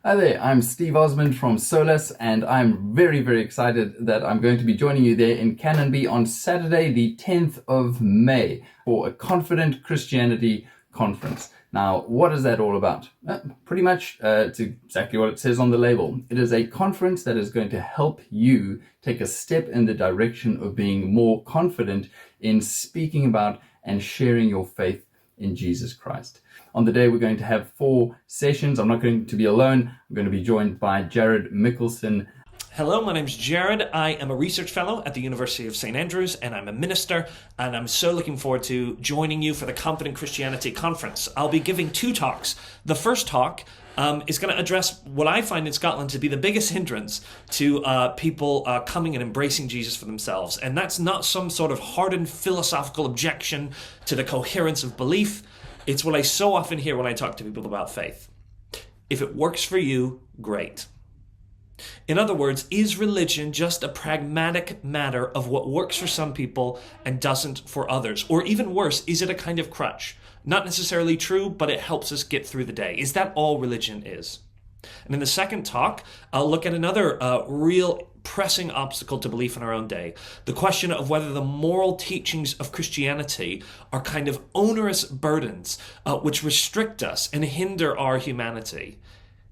Hi there, I'm Steve Osmond from Solus, and I'm very, very excited that I'm going to be joining you there in Canonbie on Saturday, the 10th of May, for a Confident Christianity conference. Now, what is that all about? Pretty much, it's exactly what it says on the label. It is a conference that is going to help you take a step in the direction of being more confident in speaking about and sharing your faith in Jesus Christ. On the day, we're going to have 4 sessions. I'm not going to be alone. I'm going to be joined by Jared Michelson. Hello, my name's Jared. I am a research fellow at the University of St. Andrews, and I'm a minister, and I'm so looking forward to joining you for the Confident Christianity Conference. I'll be giving 2 talks. The first talk is going to address what I find in Scotland to be the biggest hindrance to people coming and embracing Jesus for themselves. And that's not some sort of hardened philosophical objection to the coherence of belief. It's what I so often hear when I talk to people about faith. If it works for you, great. In other words, is religion just a pragmatic matter of what works for some people and doesn't for others? Or even worse, is it a kind of crutch? Not necessarily true, but it helps us get through the day. Is that all religion is? And in the second talk, I'll look at another real pressing obstacle to belief in our own day. The question of whether the moral teachings of Christianity are kind of onerous burdens which restrict us and hinder our humanity.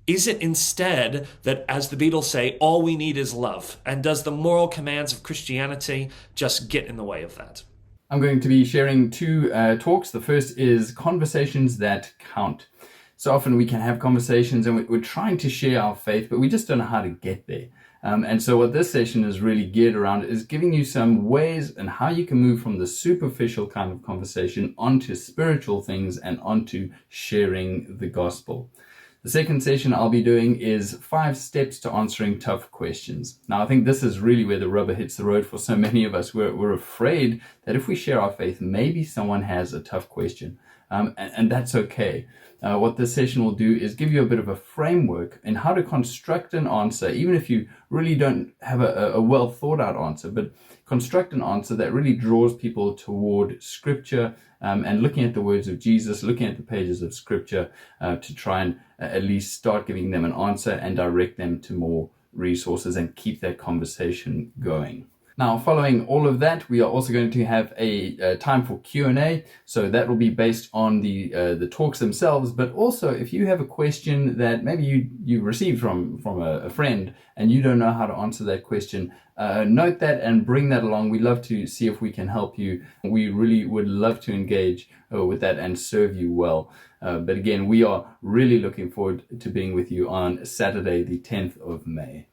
Is it instead that, as the Beatles say, all we need is love? And does the moral commands of Christianity just get in the way of that? I'm going to be sharing 2 talks. The first is Conversations That Count. So often we can have conversations and we're trying to share our faith, but we just don't know how to get there. And so what this session is really geared around is giving you some ways and how you can move from the superficial kind of conversation onto spiritual things and onto sharing the gospel. The second session I'll be doing is 5 steps to answering tough questions. Now, I think this is really where the rubber hits the road for so many of us. We're afraid that if we share our faith, maybe someone has a tough question, and that's okay. What this session will do is give you a bit of a framework in how to construct an answer, even if you really don't have a well thought out answer, but construct an answer that really draws people toward Scripture and looking at the words of Jesus, looking at the pages of Scripture to try and at least start giving them an answer and direct them to more resources and keep that conversation going. Now, following all of that, we are also going to have a time for Q&A. So that will be based on the talks themselves. But also, if you have a question that maybe you received from a friend and you don't know how to answer that question, note that and bring that along. We'd love to see if we can help you. We really would love to engage with that and serve you well. But again, we are really looking forward to being with you on Saturday, the 10th of May.